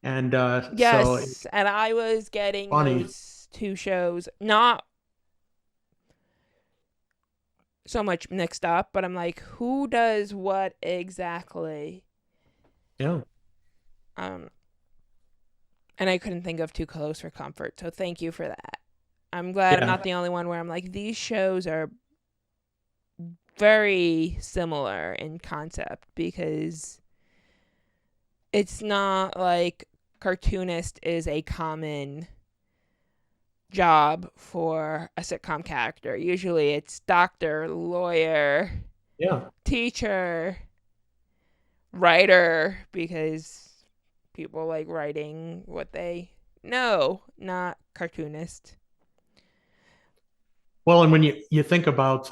and yes, so and I was getting those two shows not so much mixed up, but I'm like, who does what exactly? Yeah. And I couldn't think of Too Close for Comfort, so thank you for that. I'm glad I'm not the only one where I'm like, these shows are very similar in concept, because it's not like cartoonist is a common job for a sitcom character. Usually it's doctor, lawyer, teacher, writer, because people like writing what they know, not cartoonist. Well, and when you think about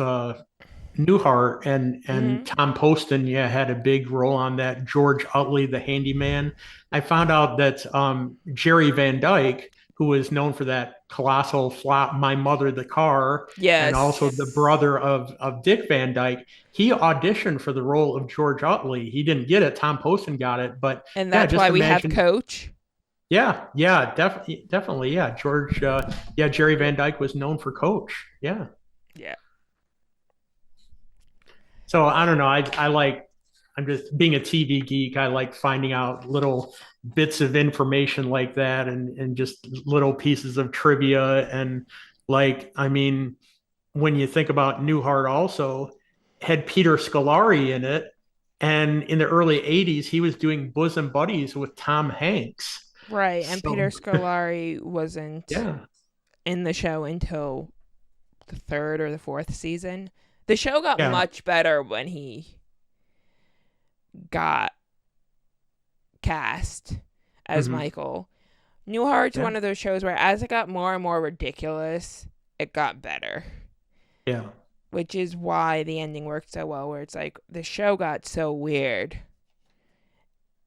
Newhart and Tom Poston, had a big role on that. George Utley, the handyman. I found out that Jerry Van Dyke, who is known for that colossal flop, My Mother the Car, and also the brother of Dick Van Dyke, he auditioned for the role of George Utley. He didn't get it. Tom Poston got it, but and that's why we have Coach. Yeah, definitely. Yeah, George. Jerry Van Dyke was known for Coach. Yeah. So I don't know. I'm just being a TV geek. I like finding out little bits of information like that, and just little pieces of trivia. And when you think about Newhart, also had Peter Scolari in it, and in the early '80s he was doing bosom buddies with Tom Hanks. Right, and Peter Scolari wasn't in the show until the third or the fourth season. The show got much better when he got cast as Michael. Newhart's one of those shows where as it got more and more ridiculous, it got better. Yeah. Which is why the ending worked so well, where it's like the show got so weird.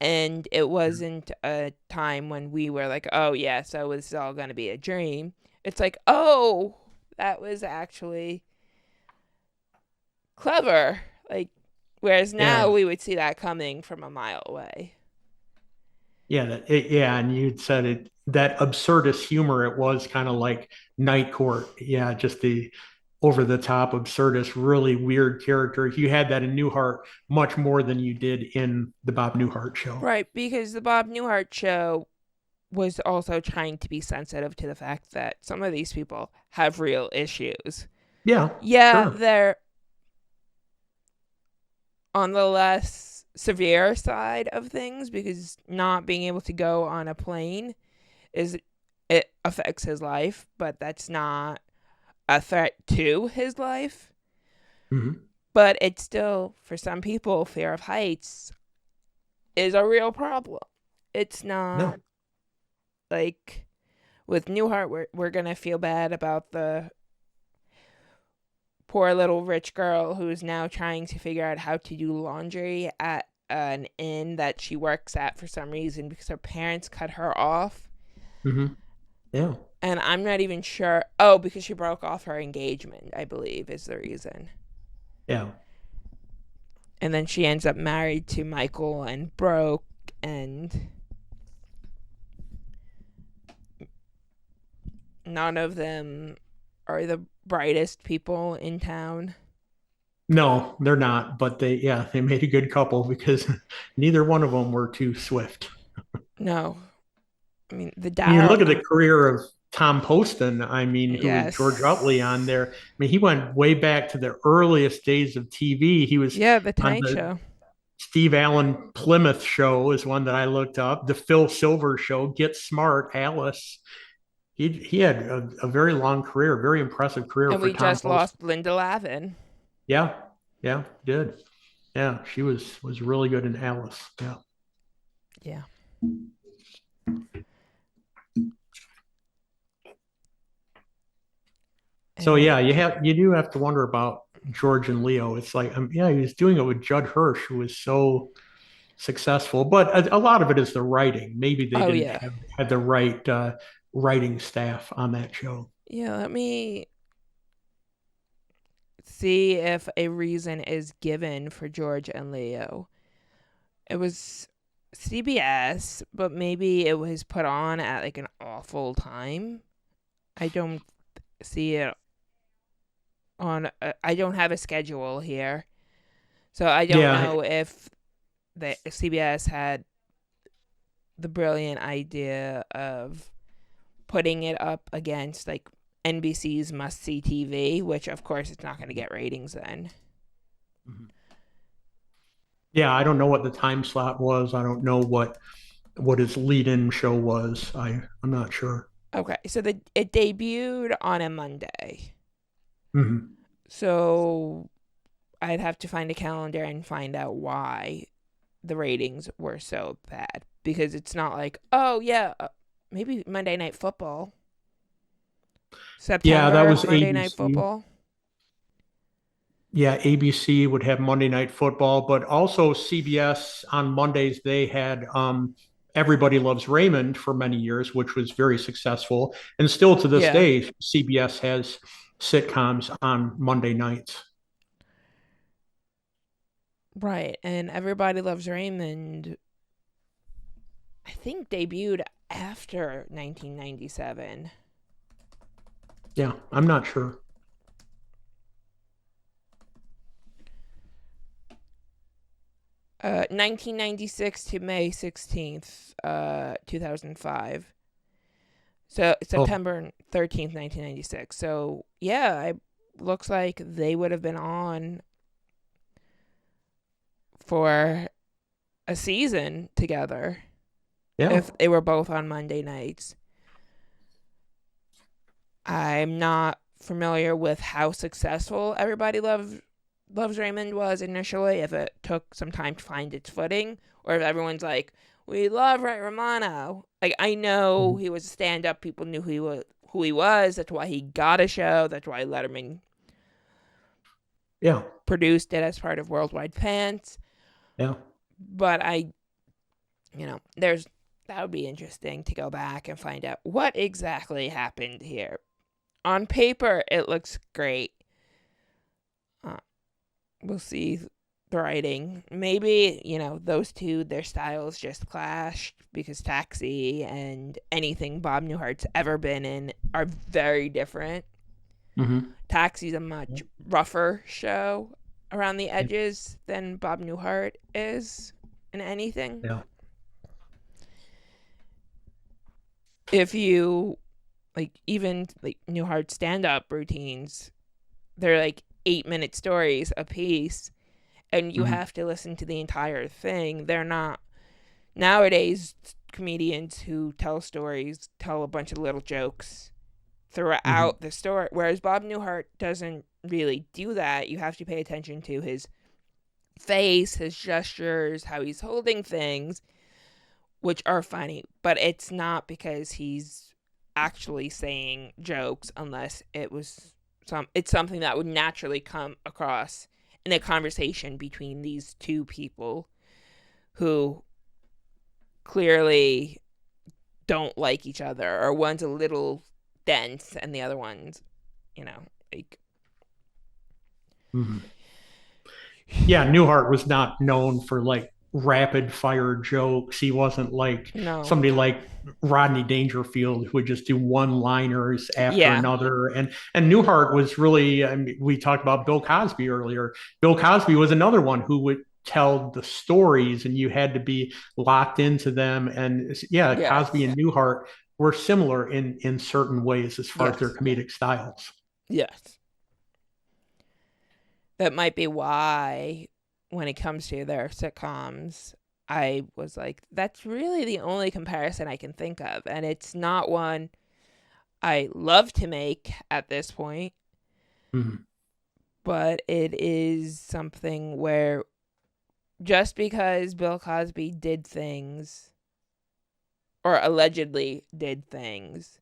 And it wasn't a time when we were like, oh, yeah, so this is all going to be a dream. It's like, oh, that was actually clever. Like, whereas now we would see that coming from a mile away. And you'd said it, that absurdist humor, it was kind of like Night Court. Yeah, just the over-the-top absurdist, really weird character. You had that in Newhart much more than you did in the Bob Newhart Show. Right, because the Bob Newhart Show was also trying to be sensitive to the fact that some of these people have real issues. Yeah, sure. They're on the less severe side of things, because not being able to go on a plane it affects his life, but that's not a threat to his life. But it's still, for some people, fear of heights is a real problem. It's not like with Newhart, we're gonna feel bad about the poor little rich girl who's now trying to figure out how to do laundry at an inn that she works at for some reason because her parents cut her off. Yeah. And I'm not even sure. Oh, because she broke off her engagement, I believe, is the reason. Yeah. And then she ends up married to Michael and broke, and none of them are the brightest people in town. No, they're not, but they made a good couple because neither one of them were too swift. No, I mean the And you look Darrow. at the career of Tom Poston, I mean, who was George Utley on there. I Yes. mean, he went way back to the earliest days of TV. He was Yeah, the on Tonight the Show. Steve Allen Plymouth show is one that I looked up. The Phil Silver show, Get Smart, Alice. He had a very long career, very impressive career And for we Tom just Poston. lost Linda Lavin. Yeah, yeah, did. Yeah, she was really good in Alice. Yeah. Yeah. So And yeah, you do have to wonder about George and Leo. It's like yeah, he was doing it with Judd Hirsch, who was so successful, but a lot of it is the writing. Maybe they oh didn't yeah. have had the right writing staff on that show. Yeah, let me see if a reason is given for George and Leo. It was CBS, but maybe it was put on at like an awful time. I don't see it on. I don't have a schedule here, so I don't Yeah, know if the CBS had the brilliant idea of putting it up against like NBC's must see TV, which of course it's not going to get ratings then. yeah. I don't know what the time slot was. I don't know what his lead-in show was. I'm not sure. Okay, so it debuted on a Monday. Hmm. So I'd have to find a calendar and find out why the ratings were so bad, because it's not like, oh yeah, maybe Monday Night Football. Yeah, that September was Monday Night ABC. Football. Yeah, ABC would have Monday Night Football, but also CBS on Mondays, they had Everybody Loves Raymond for many years, which was very successful. And still to this Yeah. day, CBS has sitcoms on Monday nights. Right. And Everybody Loves Raymond, I think debuted after 1997. Yeah, I'm not sure. 1996 to May 16th, 2005. So Oh, September 13th, 1996. So yeah, it looks like they would have been on for a season together yeah. if they were both on Monday nights. I'm not familiar with how successful Loves Raymond was initially, if it took some time to find its footing, or if everyone's like, we love Ray Romano. Like, I know Mhm. he was a stand up, people knew who he was, that's why he got a show, that's why Letterman Yeah, produced it as part of Worldwide Pants. yeah. But there's that would be interesting to go back and find out what exactly happened here. On paper, it looks great. Uh, we'll see the writing. Maybe, those two, their styles just clashed because Taxi and anything Bob Newhart's ever been in are very different. Hmm. Taxi's a much rougher show around the edges than Bob Newhart is in anything. Yeah. If you like, even like Newhart stand up routines, they're like 8-minute stories a piece, and you Hmm. have to listen to the entire thing. They're not nowadays comedians who tell stories tell a bunch of little jokes Hmm. throughout the story, whereas Bob Newhart doesn't really do that. You have to pay attention to his face, his gestures, how he's holding things, which are funny, but it's not because he's actually saying jokes, unless it's something that would naturally come across in a conversation between these two people who clearly don't like each other, or one's a little dense and the other one's, you know, like Hmm. Yeah, Newhart was not known for like rapid fire jokes. He wasn't like No. somebody like Rodney Dangerfield who would just do one-liners after Yeah. another. And Newhart was really, I mean, we talked about Bill Cosby earlier. Bill Cosby was another one who would tell the stories and you had to be locked into them. And yeah, Cosby Yes. and Newhart were similar in certain ways as far as their Yes. comedic styles. Yes. That might be why, when it comes to their sitcoms, I was like, that's really the only comparison I can think of. And it's not one I love to make at this point, Mhm. but it is something where just because Bill Cosby did things, or allegedly did things,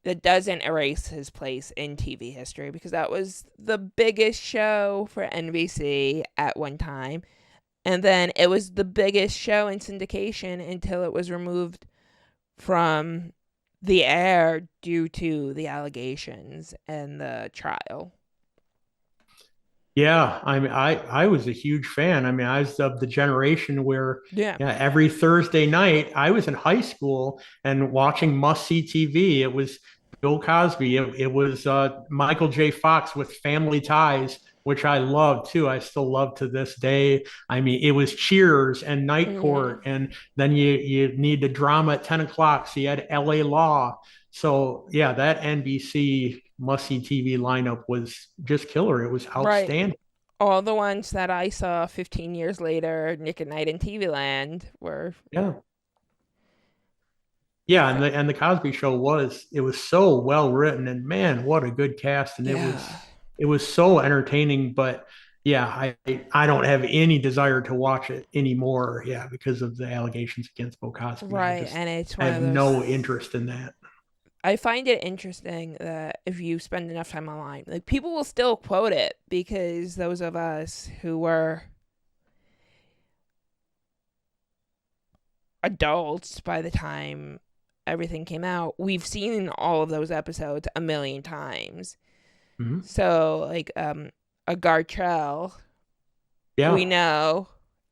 that doesn't erase his place in TV history, because that was the biggest show for NBC at one time. And then it was the biggest show in syndication until it was removed from the air due to the allegations and the trial. Yeah, I mean, I was a huge fan. I mean, I was of the generation where Yeah. yeah, every Thursday night I was in high school and watching must see TV. It was Bill Cosby. It was Michael J. Fox with Family Ties, which I love too. I still love to this day. I mean, it was Cheers and Night Mm-hmm. Court, and then you need the drama at 10 o'clock. So you had L.A. Law. So yeah, that NBC must see TV lineup was just killer. It was Right. outstanding. All the ones that I saw 15 years later, Nick at Night and TV Land, were. Yeah. Yeah, and the Cosby Show was so well written and man, what a good cast and Yeah. it was so entertaining. But yeah, I don't have any desire to watch it anymore. Yeah, because of the allegations against Bill Cosby, Right. And it's I one of have those. no interest in that. I find it interesting that if you spend enough time online, like, people will still quote it, because those of us who were adults by the time everything came out, we've seen all of those episodes a million times. Mhm. So, like, a Gartrell, we Yeah, know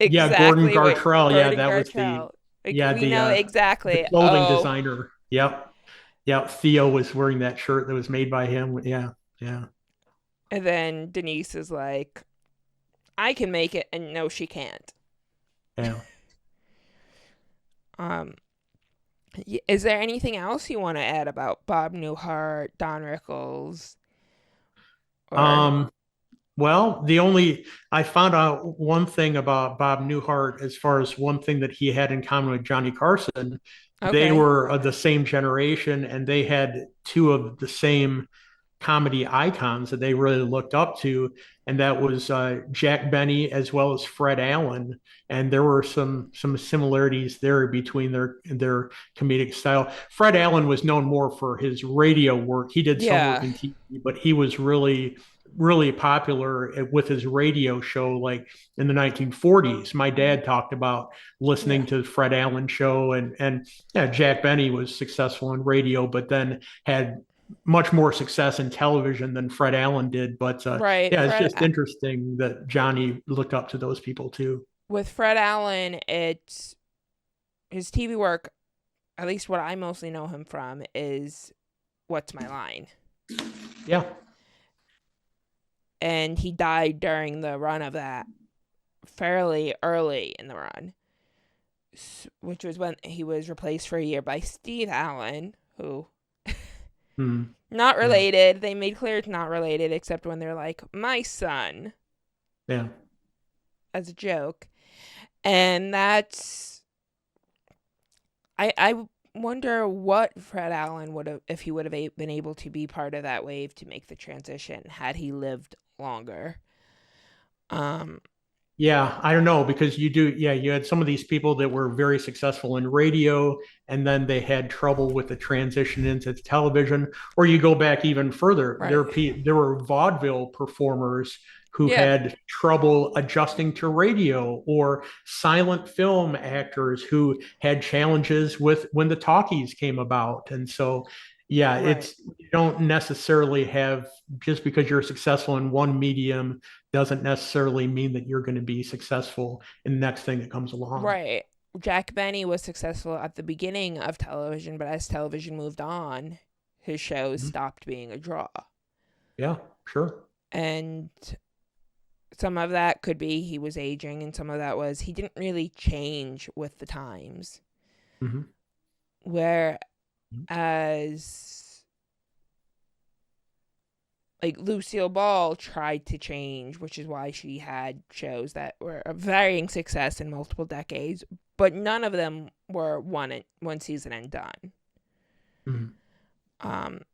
yeah, Gordon exactly what Gartrell. Yeah, Gordon that was the Gartrell. Like, yeah we know the exactly. clothing Oh, designer. Yep, yeah. Theo was wearing that shirt that was made by him. Yeah, yeah, and then Denise is like, I can make it, and no, she can't. yeah. Um, is there anything else you want to add about Bob Newhart, Don Rickles, or Um, Well, I found out one thing about Bob Newhart as far as one thing that he had in common with Johnny Carson. They okay, were of the same generation and they had two of the same comedy icons that they really looked up to, and that was Jack Benny as well as Fred Allen. And there were some similarities there between their comedic style. Fred Allen was known more for his radio work. He did some work yeah, in TV, but he was really popular with his radio show like in the 1940s. My dad talked about yeah, listening to the Fred Allen show and yeah, Jack Benny was successful in radio, but then had much more success in television than Fred Allen did. But right. yeah, it's just interesting that Johnny looked up to those people too. With Fred Allen, it's his TV work. At least what I mostly know him from is "What's My Line," Yeah. and he died during the run of that, fairly early in the run, which was when he was replaced for a year by Steve Allen, who, Hmm. not Yeah. related. They made clear it's not related, except when they're like, "My son," Yeah. as a joke. And that's, I wonder what Fred Allen would have, if he would have been able to be part of that wave to make the transition had he lived longer. Um, Yeah, I don't know because you had some of these people that were very successful in radio and then they had trouble with the transition into television. Or you go back even further, right. there were vaudeville performers who Yeah. had trouble adjusting to radio, or silent film actors who had challenges with when the talkies came about. And so yeah, Right. you don't necessarily have, just because you're successful in one medium doesn't necessarily mean that you're going to be successful in the next thing that comes along. Right. Jack Benny was successful at the beginning of television, but as television moved on, his shows Mhm. stopped being a draw. Yeah, sure. And some of that could be he was aging, and some of that was he didn't really change with the times. Hmm. Whereas, like, Lucille Ball tried to change, which is why she had shows that were of varying success in multiple decades, but none of them were one season and done. Hmm.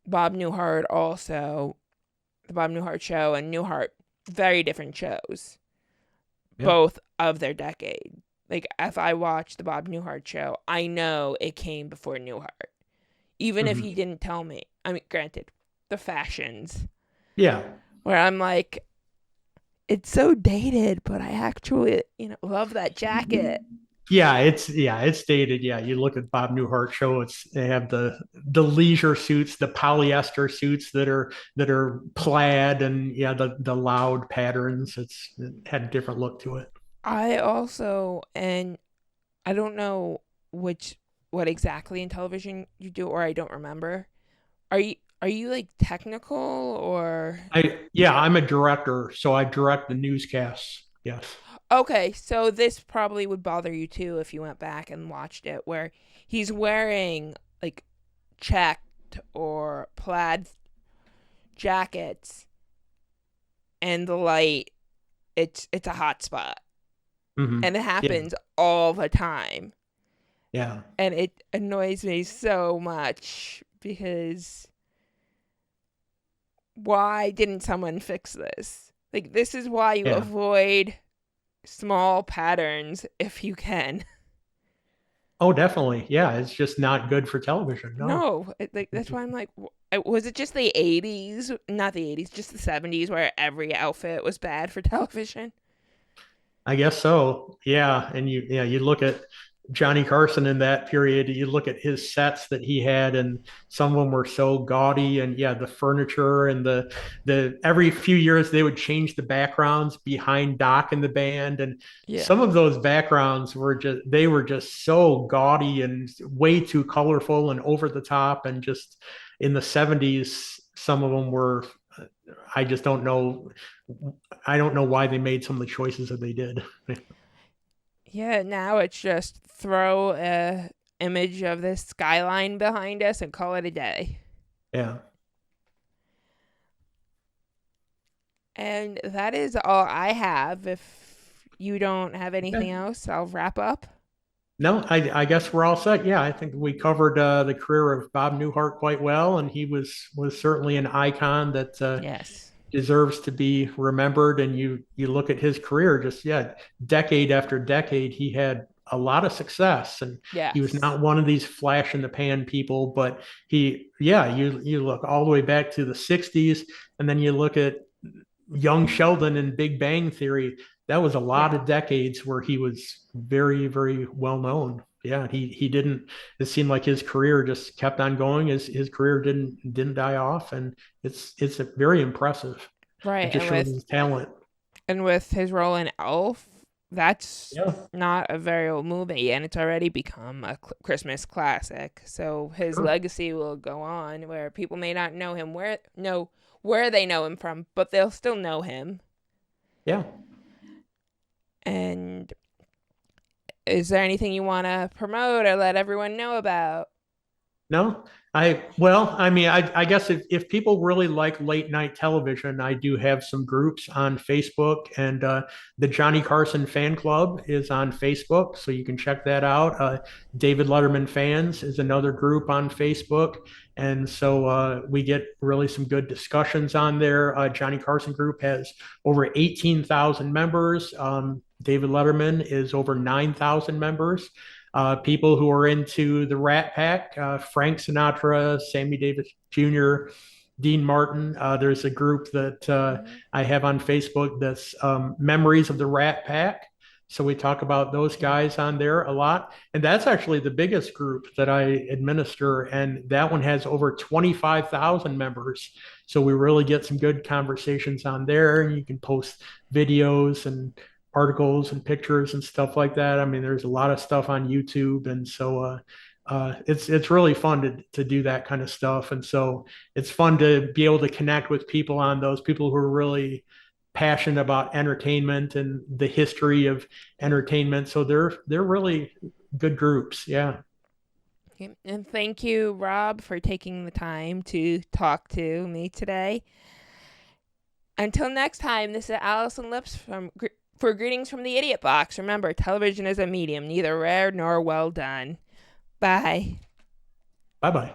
Bob Newhart also, the Bob Newhart Show and Newhart, very different shows, Yeah. both of their decade. Like, if I watch the Bob Newhart Show, I know it came before Newhart, even if he Hmm. didn't tell me. I mean, granted, the fashions, Yeah. where I'm like, it's so dated, but I actually, love that jacket. It's dated. Yeah, you look at Bob Newhart show. They have the leisure suits, the polyester suits that are plaid, and yeah, the loud patterns. It had a different look to it. I also, and I don't know which what exactly in television you do, or I don't remember. Are you like technical or I'm a director, so I direct the newscasts. Yes. okay? So this probably would bother you too if you went back and watched it, where he's wearing like checked or plaid jackets, and the light, it's a hot spot, Hmm. and it Yeah. happens all the time, Yeah. and it annoys me so much because why didn't someone fix this? Like, this is why you Yeah. avoid small patterns if you can. Oh, definitely. Yeah, it's just not good for television. No. No, like that's why I'm like, was it just the 80s? Not the 80s, just the 70s where every outfit was bad for television? I guess so. Yeah, and you look at Johnny Carson in that period. You look at his sets that he had, and some of them were so gaudy. And yeah, the furniture and the every few years they would change the backgrounds behind Doc and the band, and Yeah. some of those backgrounds were just so gaudy and way too colorful and over the top. And just in the '70s, some of them were. I just don't know. I don't know why they made some of the choices that they did. Yeah, now it's just throw a image of this skyline behind us and call it a day. Yeah. And that is all I have. If you don't have anything Okay. else, I'll wrap up. No, I guess we're all set. Yeah, I think we covered the career of Bob Newhart quite well, and he was certainly an icon that Yes. deserves to be remembered. And you look at his career, just yeah, decade after decade, he had a lot of success, and he was Yes. not one of these flash in the pan people. But you look all the way back to the '60s, and then you look at young Sheldon in Big Bang Theory. That was a lot Yeah. of decades where he was very, very well known. Yeah, he didn't. It seemed like his career just kept on going. His career didn't die off, and it's very impressive. It Right. just shows his talent. And with his role in Elf, that's Yeah, not a very old movie, and it's already become a Christmas classic. So his sure. legacy will go on, where people may not know where they know him from, but they'll still know him. Yeah. And is there anything you want to promote or let everyone know about? No, I mean, I guess if people really like late night television, I do have some groups on Facebook, and the Johnny Carson fan club is on Facebook, so you can check that out. David Letterman fans is another group on Facebook, and so we get really some good discussions on there. Johnny Carson group has over 18,000 members. David Letterman is over 9,000 members. People who are into the Rat Pack, Frank Sinatra, Sammy Davis Jr., Dean Martin. There's a group that Mhm. I have on Facebook that's Memories of the Rat Pack. So we talk about those guys on there a lot. And that's actually the biggest group that I administer. And that one has over 25,000 members. So we really get some good conversations on there. And you can post videos and articles and pictures and stuff like that. I mean, there's a lot of stuff on YouTube. And so it's really fun to do that kind of stuff. And so it's fun to be able to connect with people on those people who are really passionate about entertainment and the history of entertainment. So they're really good groups. Yeah. Okay. And thank you, Rob, for taking the time to talk to me today. Until next time, this is Allison Lips for Greetings from the Idiot Box. Remember, television is a medium, neither rare nor well done. Bye. Bye-bye.